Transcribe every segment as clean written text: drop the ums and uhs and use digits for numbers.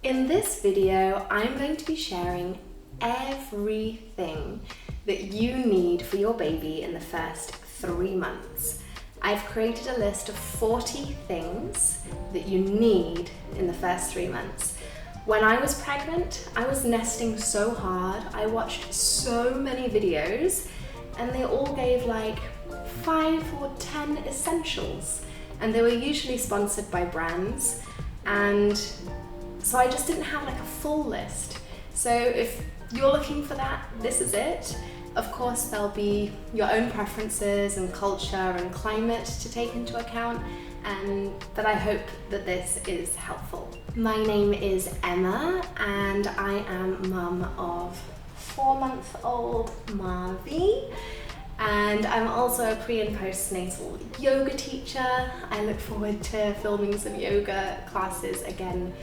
In this video, I'm going to be sharing everything that you need for your baby in the first 3 months. I've created a list of 40 things that you need in the first 3 months. When I was pregnant, I was nesting so hard. I watched so many videos and they all gave like 5 or 10 essentials, and they were usually sponsored by brands, and so I just didn't have like a full list. So if you're looking for that, this is it. Of course, there'll be your own preferences and culture and climate to take into account, but I hope that this is helpful. My name is Emma and I am mum of 4-month-old Marvy, and I'm also a pre and postnatal yoga teacher. I look forward to filming some yoga classes again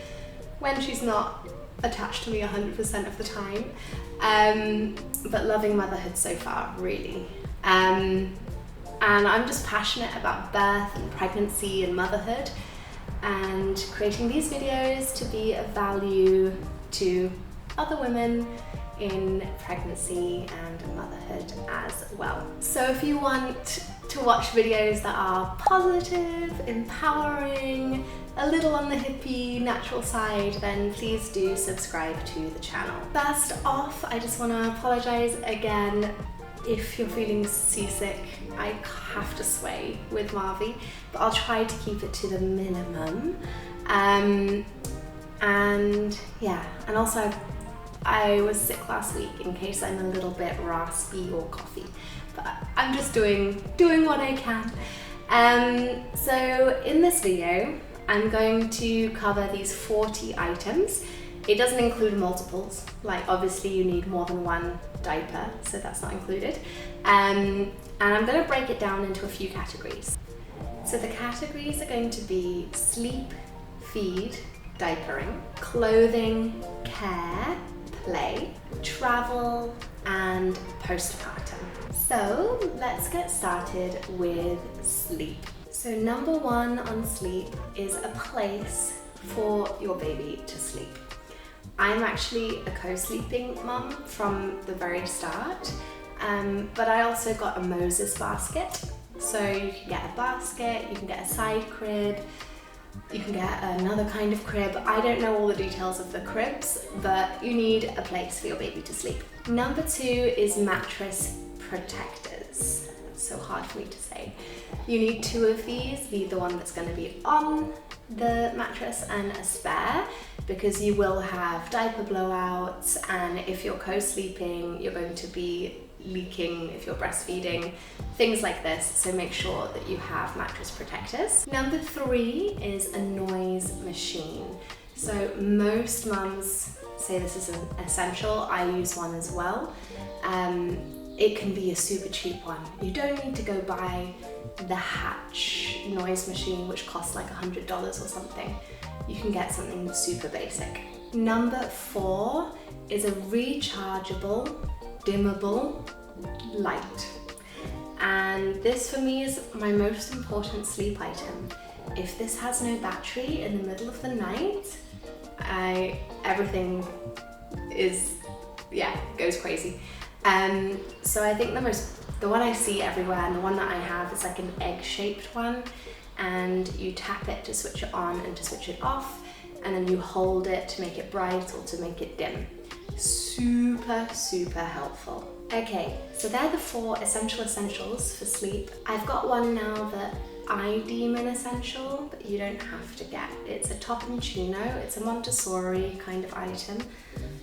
when she's not attached to me 100% of the time, but loving motherhood so far, really. And I'm just passionate about birth and pregnancy and motherhood, and creating these videos to be of value to other women in pregnancy and motherhood as well. So if you want to watch videos that are positive, empowering, a little on the hippie, natural side, then please do subscribe to the channel. First off, I just want to apologize again if you're feeling seasick. I have to sway with Marvy, but I'll try to keep it to the minimum. And also I was sick last week, in case I'm a little bit raspy or coughy, but I'm just doing what I can. So in this video, I'm going to cover these 40 items. It doesn't include multiples, like obviously you need more than one diaper, so that's not included. And I'm going to break it down into a few categories. So the categories are going to be sleep, feed, diapering, clothing, care, play, travel, and postpartum. So let's get started with sleep. So number 1 on sleep is a place for your baby to sleep. I'm actually a co-sleeping mum from the very start, but I also got a Moses basket. So you can get a basket, you can get a side crib, you can get another kind of crib. I don't know all the details of the cribs, but you need a place for your baby to sleep. Number 2 is mattress protectors. That's so hard for me to say. You need 2 of these. Be the one that's going to be on the mattress and a spare, because you will have diaper blowouts, and if you're co-sleeping, you're going to be leaking if you're breastfeeding, things like this, so make sure that you have mattress protectors. Number 3 is a noise machine. So most mums say this is an essential. I use one as well. It can be a super cheap one. You don't need to go buy the Hatch noise machine, which costs like $100 or something. You can get something super basic. Number 4 is a rechargeable, dimmable light. And this for me is my most important sleep item. If this has no battery in the middle of the night, everything goes crazy. So I think the one I see everywhere, and the one that I have, is like an egg-shaped one, and you tap it to switch it on and to switch it off, and then you hold it to make it bright or to make it dim. Super, super helpful. Okay, so they're the 4 essentials for sleep. I've got one now that I deem an essential, but you don't have to get. It's a toppuccino. It's a Montessori kind of item.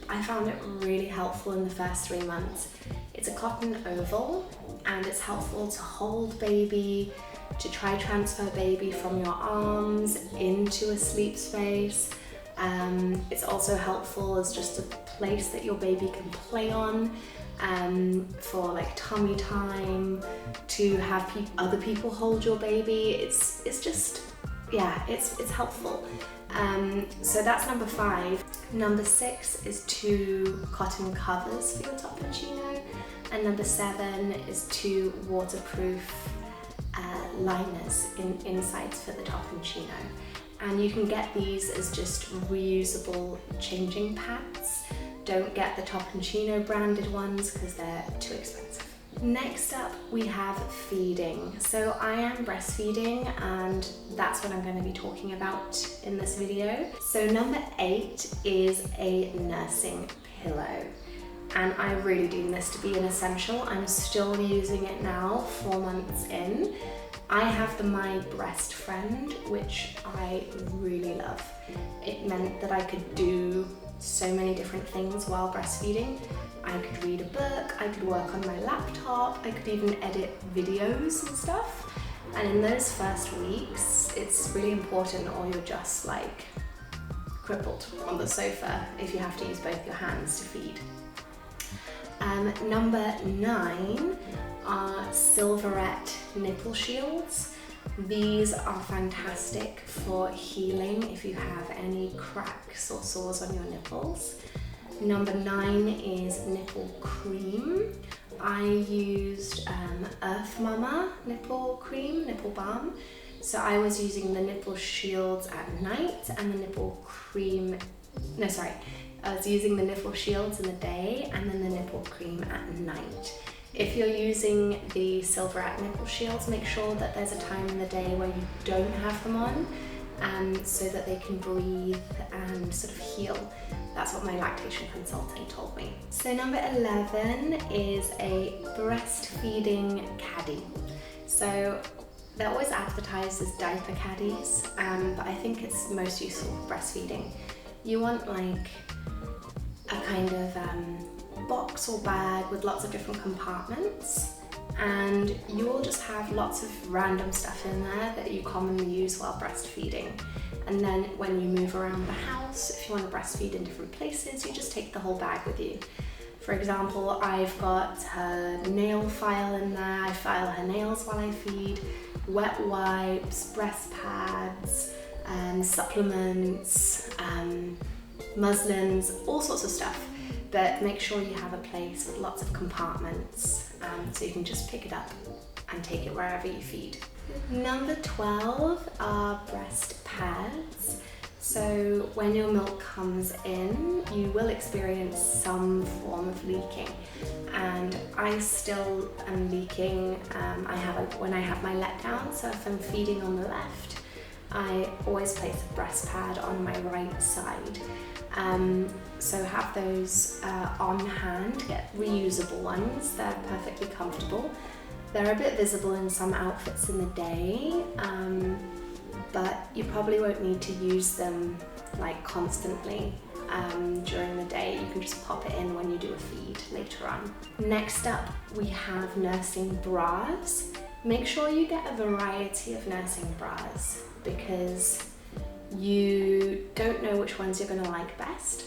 I found it really helpful in the first 3 months. It's a cotton oval, and it's helpful to hold baby, to try transfer baby from your arms into a sleep space. It's also helpful as just a place that your baby can play on, for like tummy time, to have other people hold your baby. It's just, yeah, it's helpful. So that's number 5. Number 6 is 2 cotton covers for your toppuccino, and number 7 is 2 waterproof liners, insides for the toppuccino. And you can get these as just reusable changing pads. Don't get the Toppuccino branded ones because they're too expensive. Next up, we have feeding. So I am breastfeeding, and that's what I'm going to be talking about in this video. So number 8 is a nursing pillow. And I really deem this to be an essential. I'm still using it now, 4 months in. I have the My Breast Friend, which I really love. It meant that I could do so many different things while breastfeeding. I could read a book, I could work on my laptop, I could even edit videos and stuff. And in those first weeks, it's really important, or you're just like crippled on the sofa if you have to use both your hands to feed. Number 9 are Silverette nipple shields. These are fantastic for healing if you have any cracks or sores on your nipples. Number 9 is nipple cream. I used Earth Mama nipple cream, nipple balm. So I was using the nipple shields at night and the nipple cream, I was using the nipple shields in the day and then the nipple cream at night. If you're using the Silverette nipple shields, make sure that there's a time in the day where you don't have them on, so that they can breathe and sort of heal. That's what my lactation consultant told me. So number 11 is a breastfeeding caddy. So they're always advertised as diaper caddies, but I think it's most useful for breastfeeding. You want like a kind of box or bag with lots of different compartments, and you'll just have lots of random stuff in there that you commonly use while breastfeeding. And then when you move around the house, if you want to breastfeed in different places, you just take the whole bag with you. For example, I've got her nail file in there. I file her nails while I feed, wet wipes, breast pads, supplements, muslins, all sorts of stuff. But make sure you have a place with lots of compartments, so you can just pick it up and take it wherever you feed. Number 12 are breast pads. So when your milk comes in, you will experience some form of leaking. And I still am leaking when I have my letdown. So if I'm feeding on the left, I always place a breast pad on my right side. So have those on hand, get reusable ones, they're perfectly comfortable. They're a bit visible in some outfits in the day, but you probably won't need to use them like constantly during the day. You can just pop it in when you do a feed later on. Next up, we have nursing bras. Make sure you get a variety of nursing bras because you don't know which ones you're going to like best,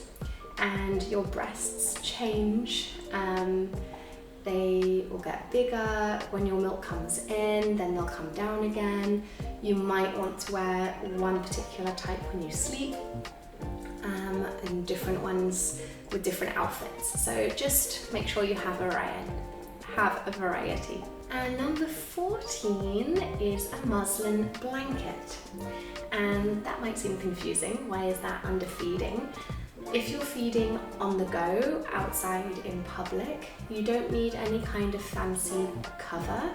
and your breasts change. They will get bigger when your milk comes in, then they'll come down again. You might want to wear one particular type when you sleep, and different ones with different outfits. So just make sure you have a variety. And number 14 is a muslin blanket. And that might seem confusing. Why is that under feeding? If you're feeding on the go, outside in public, you don't need any kind of fancy cover.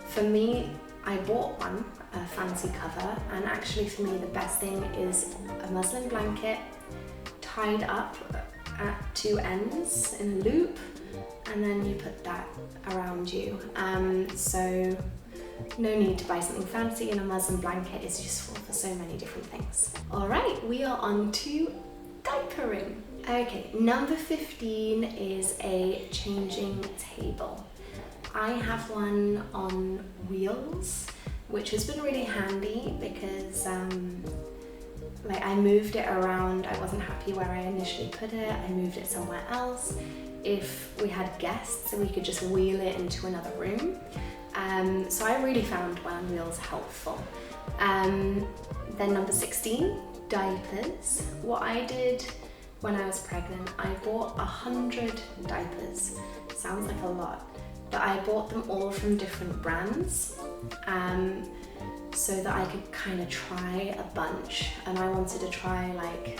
For me, I bought one, a fancy cover, and actually for me the best thing is a muslin blanket tied up at 2 ends in a loop, and then you put that around you. So no need to buy something fancy, and a muslin blanket is useful for so many different things. All right, we are on to diapering. Okay, number 15 is a changing table. I have one on wheels, which has been really handy because I moved it around. I wasn't happy where I initially put it. I moved it somewhere else. If we had guests, we could just wheel it into another room. So I really found one on wheels helpful. Then number 16, diapers. What I did when I was pregnant, I bought 100 diapers. Sounds like a lot, but I bought them all from different brands. so that I could kind of try a bunch, and I wanted to try like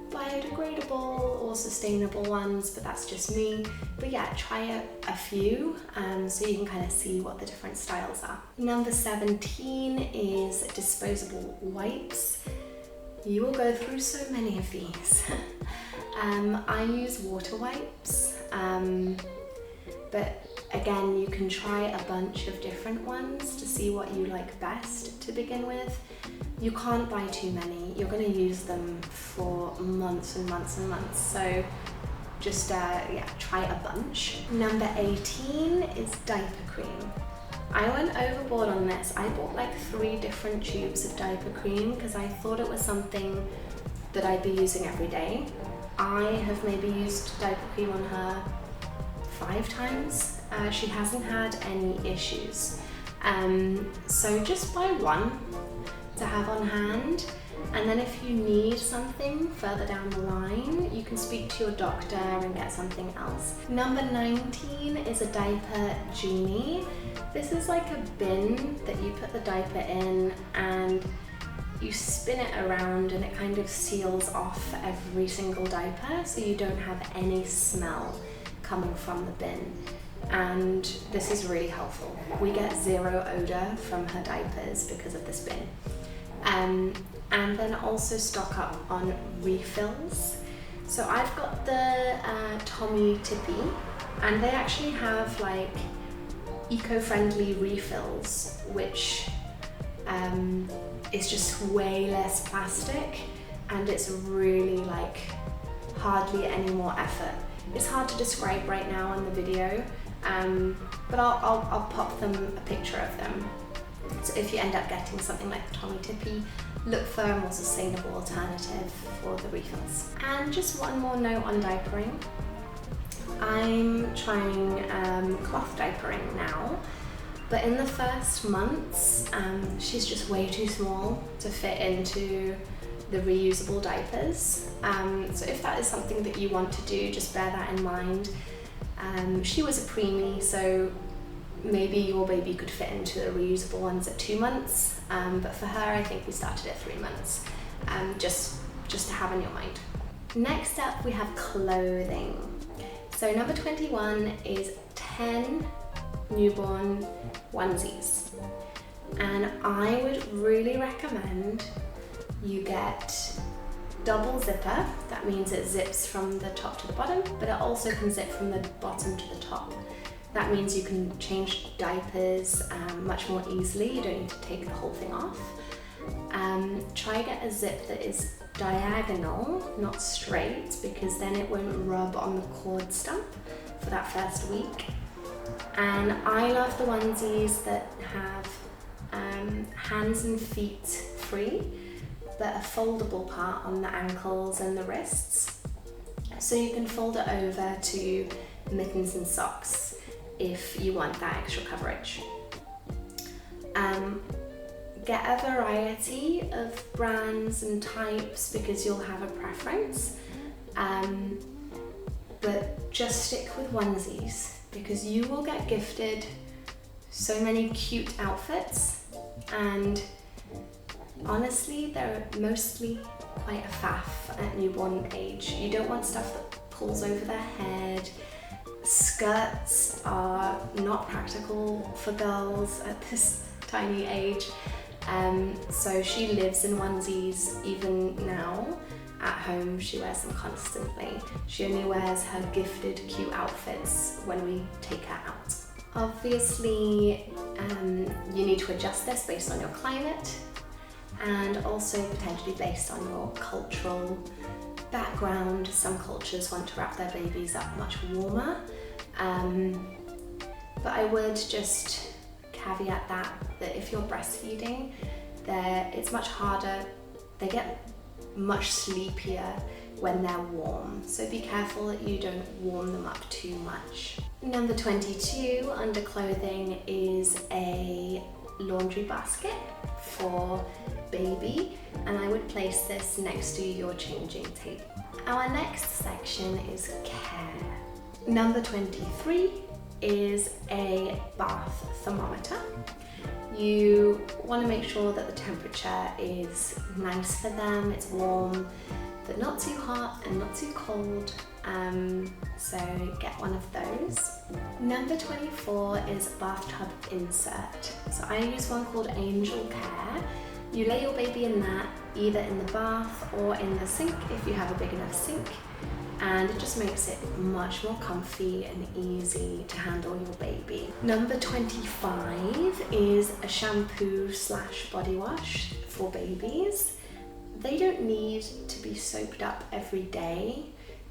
biodegradable or sustainable ones, but that's just me. But yeah, try a few so you can kind of see what the different styles are. Number 17 is disposable wipes. You will go through so many of these. I use water wipes, but again, you can try a bunch of different ones to see what you like best to begin with. You can't buy too many. You're going to use them for months and months and months. So just yeah, try a bunch. Number 18 is diaper cream. I went overboard on this. I bought like 3 different tubes of diaper cream because I thought it was something that I'd be using every day. I have maybe used diaper cream on her 5 times. She hasn't had any issues. So just buy one to have on hand, and then if you need something further down the line, you can speak to your doctor and get something else. Number 19 is a diaper genie. This is like a bin that you put the diaper in and you spin it around and it kind of seals off every single diaper so you don't have any smell coming from the bin. And this is really helpful. We get 0 odor from her diapers because of this bin. And then also stock up on refills. So I've got the Tommy Tippy, and they actually have like eco-friendly refills, which is just way less plastic, and it's really like hardly any more effort. It's hard to describe right now in the video, but I'll pop them a picture of them. So if you end up getting something like the Tommy Tippy, look for a more sustainable alternative for the refills. And just one more note on diapering. I'm trying cloth diapering now, but in the first months, she's just way too small to fit into the reusable diapers. So if that is something that you want to do, just bear that in mind. She was a preemie, so maybe your baby could fit into the reusable ones at 2 months, but for her, I think we started at 3 months, just to have in your mind. Next up, we have clothing. So number 21 is 10 newborn onesies. And I would really recommend you get double zipper. That means it zips from the top to the bottom, but it also can zip from the bottom to the top. That means you can change diapers much more easily. You don't need to take the whole thing off. Try get a zip that is diagonal, not straight, because then it won't rub on the cord stump for that first week. And I love the onesies that have hands and feet free, but a foldable part on the ankles and the wrists. So you can fold it over to mittens and socks if you want that extra coverage. Get a variety of brands and types because you'll have a preference, but just stick with onesies because you will get gifted so many cute outfits, and honestly, they're mostly quite a faff at newborn age. You don't want stuff that pulls over their head. Skirts are not practical for girls at this tiny age. So she lives in onesies even now. At home, she wears them constantly. She only wears her gifted cute outfits when we take her out. Obviously, you need to adjust this based on your climate and also potentially based on your cultural background. Some cultures want to wrap their babies up much warmer, but I would just caveat that if you're breastfeeding, it's much harder. They get much sleepier when they're warm, so be careful that you don't warm them up too much. Number 22 under clothing is a laundry basket for baby, and I would place this next to your changing table. Our next section is care. Number 23 is a bath thermometer. You want to make sure that the temperature is nice for them, it's warm, but not too hot and not too cold. So get one of those. Number 24 is bathtub insert. So I use one called Angel Care. You lay your baby in that, either in the bath or in the sink if you have a big enough sink, and it just makes it much more comfy and easy to handle your baby. Number 25 is a shampoo / body wash for babies. They don't need to be soaped up every day.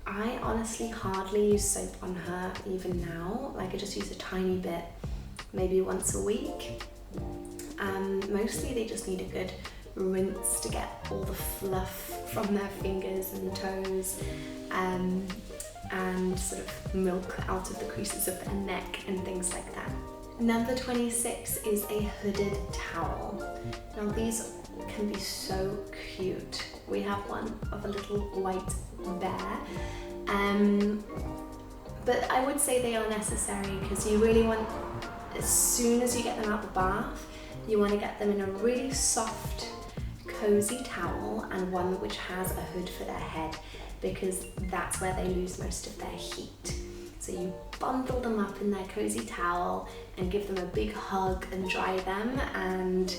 I honestly hardly use soap on her even now. Like, I just use a tiny bit, maybe once a week. Mostly they just need a good rinse to get all the fluff from their fingers and toes, and sort of milk out of the creases of their neck and things like that. Number 26 is a hooded towel. Now these can be so cute. We have one of a little white bear, but I would say they are necessary because you really want, as soon as you get them out the bath, you want to get them in a really soft, cozy towel, and one which has a hood for their head, because that's where they lose most of their heat. So you bundle them up in their cozy towel and give them a big hug and dry them, and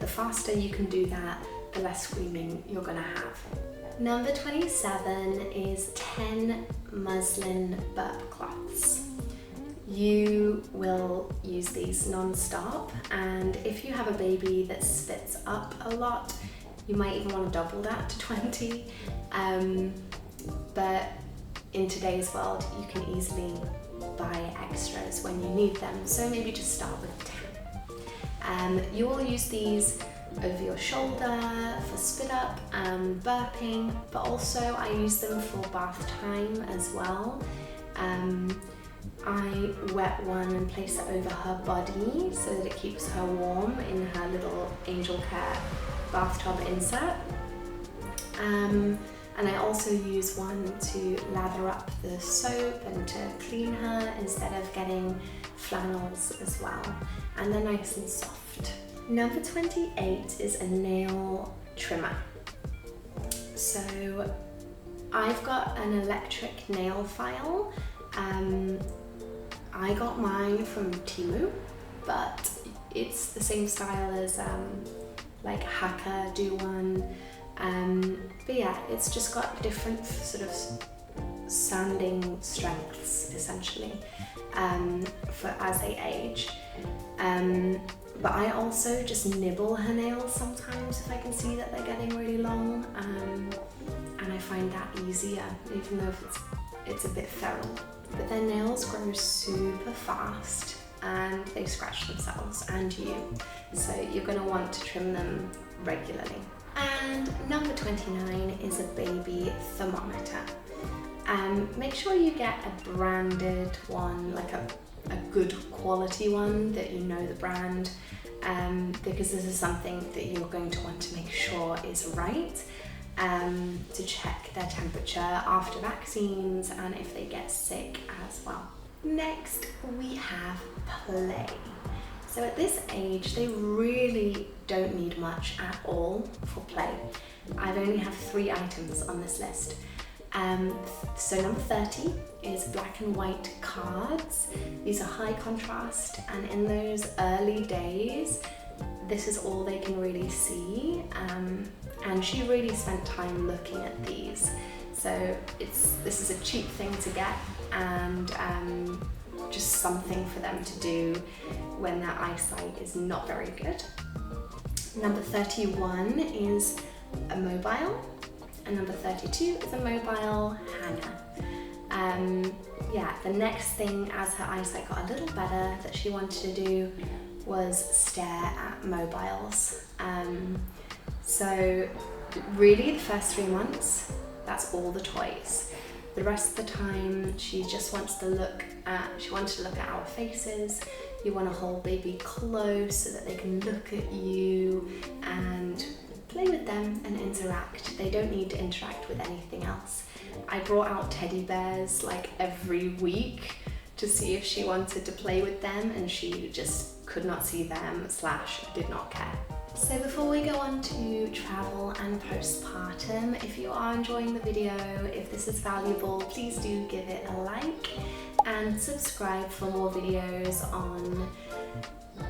the faster you can do that, the less screaming you're gonna have. Number 27 is 10 muslin burp cloths. You will use these non-stop, and if you have a baby that spits up a lot, you might even want to double that to 20. But in today's world, you can easily buy extras when you need them, so maybe just start with 10. You will use these over your shoulder for spit up and burping, but also I use them for bath time as well. I wet one and place it over her body so that it keeps her warm in her little Angel Care bathtub insert. And I also use one to lather up the soap and to clean her instead of getting flannels as well. And they're nice and soft. Number 28 is a nail trimmer. So I've got an electric nail file. I got mine from Temu, but it's the same style as like Hacker do one. But yeah, it's just got different sort of sanding strengths essentially for as they age. But I also just nibble her nails sometimes if I can see that they're getting really long, and I find that easier, even though it's a bit feral. But their nails grow super fast and they scratch themselves and you, so you're going to want to trim them regularly. And number 29 is a baby thermometer. Make sure you get a branded one, like a good quality one that you know the brand, because this is something that you're going to want to make sure is right, to check their temperature after vaccines and if they get sick as well. Next we have play. So at this age they really don't need much at all for play. I've only have 3 items on this list. So number 30 is black and white cards. These are high contrast, and in those early days this is all they can really see, and she really spent time looking at these, so this is a cheap thing to get, and just something for them to do when their eyesight is not very good. Number 31 is a mobile, and number 32 is a mobile hanger. The next thing as her eyesight got a little better that she wanted to do was stare at mobiles. So really the first 3 months, that's all the toys. The rest of the time she just wants to look at, our faces. You want to hold baby close so that they can look at you and play with them and interact. They don't need to interact with anything else. I brought out teddy bears like every week to see if she wanted to play with them, and she just could not see them / did not care. So before we go on to travel and postpartum, if you are enjoying the video, if this is valuable, please do give it a like and subscribe for more videos on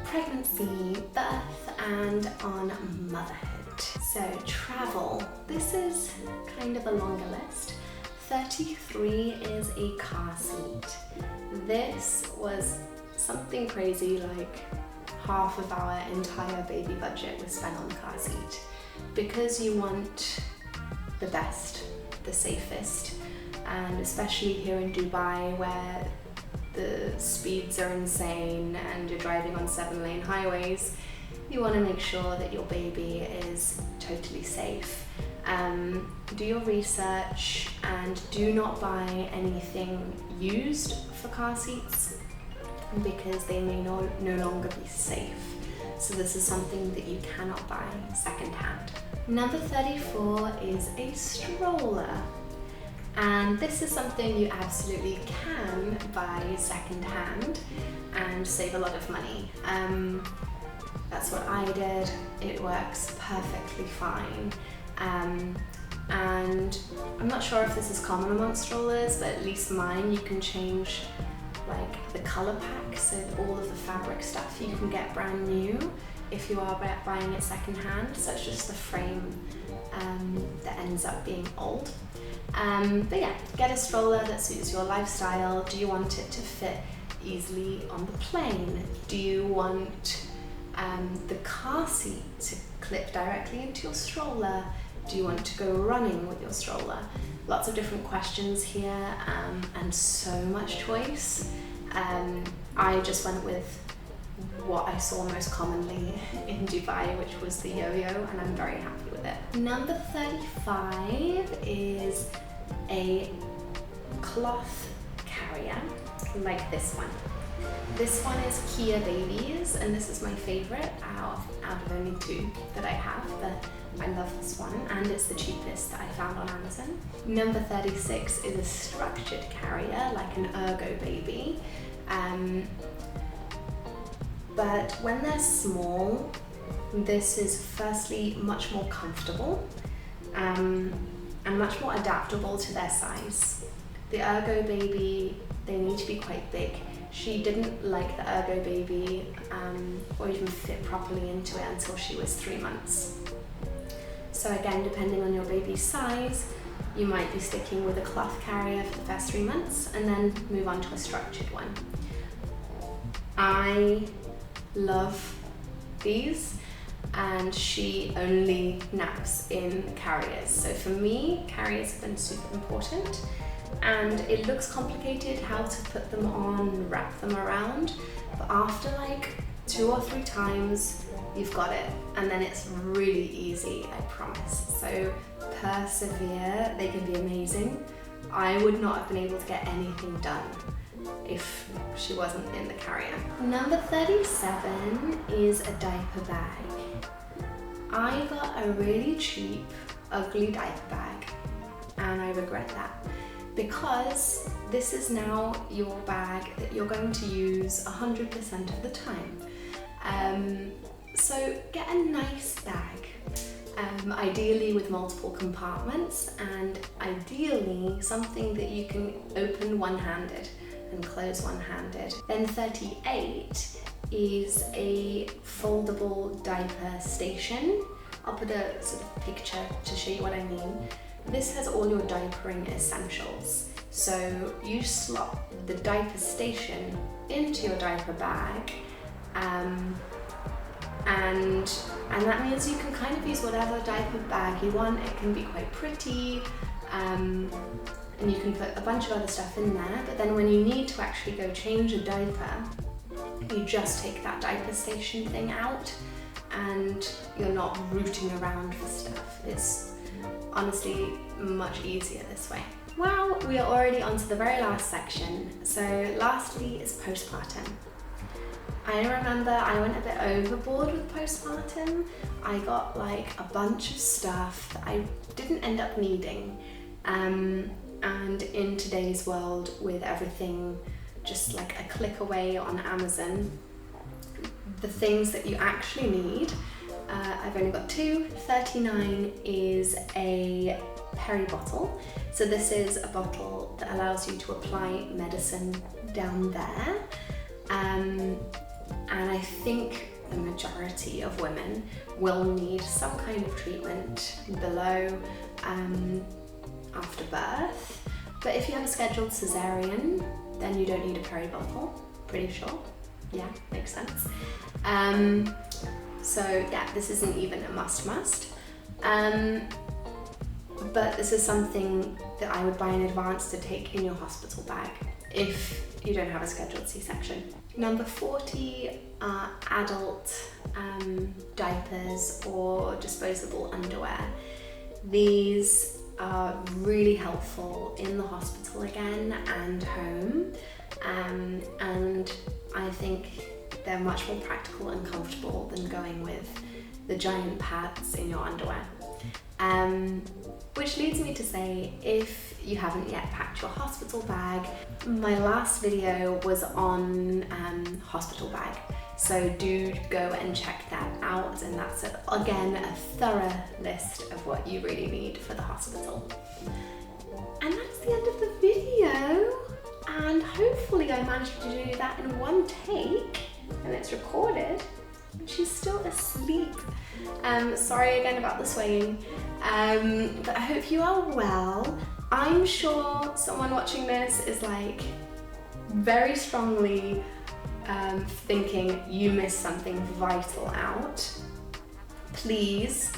pregnancy, birth, and on motherhood. So travel, this is kind of a longer list. 33 is a car seat. This was something crazy, like half of our entire baby budget was spent on the car seat, because you want the best, the safest, and especially here in Dubai where the speeds are insane and you're driving on 7-lane highways, you want to make sure that your baby is totally safe. Do your research and do not buy anything used for car seats, because they may no longer be safe. So this is something that you cannot buy secondhand. Number 34 is a stroller. And this is something you absolutely can buy secondhand and save a lot of money. That's what I did. It works perfectly fine. And I'm not sure if this is common amongst strollers, but at least mine, you can change like the color pack, so all of the fabric stuff you can get brand new if you are buying it secondhand. So it's just the frame that ends up being old. But yeah, get a stroller that suits your lifestyle. Do you want it to fit easily on the plane? Do you want the car seat to clip directly into your stroller? Do you want to go running with your stroller? Lots of different questions here, and so much choice. I just went with what I saw most commonly in Dubai, which was the yo-yo, and I'm very happy with it. Number 35 is a cloth carrier like this one. This one is Kia Babies, and this is my favorite out of only 2 that I have, but I love this one, and it's the cheapest that I found on Amazon. Number 36 is a structured carrier, like an Ergo Baby. But when they're small, this is firstly much more comfortable and much more adaptable to their size. The Ergo Baby, they need to be quite big. She didn't like the Ergo Baby or even fit properly into it until she was 3 months. So again, depending on your baby's size, you might be sticking with a cloth carrier for the first 3 months and then move on to a structured one. I love these, and she only naps in carriers. So for me, carriers have been super important, and it looks complicated how to put them on, wrap them around, but after like 2 or 3 times, you've got it, and then it's really easy, I promise. So persevere, they can be amazing. I would not have been able to get anything done if she wasn't in the carrier. Number 37 is a diaper bag. I got a really cheap, ugly diaper bag, and I regret that, because this is now your bag that you're going to use 100% of the time. So get a nice bag, ideally with multiple compartments, and ideally something that you can open one-handed and close one-handed. Then 38 is a foldable diaper station. I'll put a sort of picture to show you what I mean. This has all your diapering essentials. So you slot the diaper station into your diaper bag, and that means you can kind of use whatever diaper bag you want. It can be quite pretty, and you can put a bunch of other stuff in there, but then when you need to actually go change a diaper, you just take that diaper station thing out and you're not rooting around for stuff. It's honestly much easier this way. Wow, we are already on to the very last section. So lastly is postpartum. I remember I went a bit overboard with postpartum. I got like a bunch of stuff that I didn't end up needing. And in today's world, with everything just like a click away on Amazon. The things that you actually need, I've only got two. 39 is a peri bottle. So this is a bottle that allows you to apply medicine down there. And I think the majority of women will need some kind of treatment below after birth. But if you have a scheduled cesarean, then you don't need a peri bottle, pretty sure. Yeah, makes sense. So yeah, this isn't even a must. But this is something that I would buy in advance to take in your hospital bag if you don't have a scheduled C-section. Number 40 are adult diapers or disposable underwear. These are really helpful in the hospital again and home, and I think they're much more practical and comfortable than going with the giant pads in your underwear. Which leads me to say, if you haven't yet packed your hospital bag, my last video was on hospital bag, so do go and check that out, and that's again a thorough list of what you really need for the hospital. And that's the end of the video, and hopefully I managed to do that in one take, and it's recorded. She's still asleep. Sorry again about the swaying, but I hope you are well. I'm sure someone watching this is like very strongly thinking you missed something vital out. Please,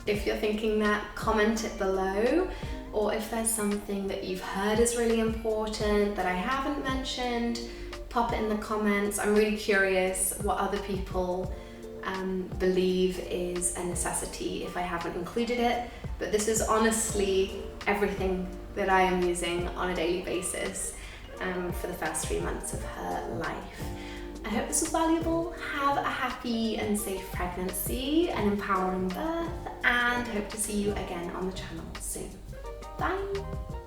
if you're thinking that, comment it below, or if there's something that you've heard is really important that I haven't mentioned, pop it in the comments. I'm really curious what other people believe is a necessity if I haven't included it, but this is honestly everything that I am using on a daily basis for the first 3 months of her life. I hope this was valuable. Have a happy and safe pregnancy, an empowering birth, and hope to see you again on the channel soon. Bye!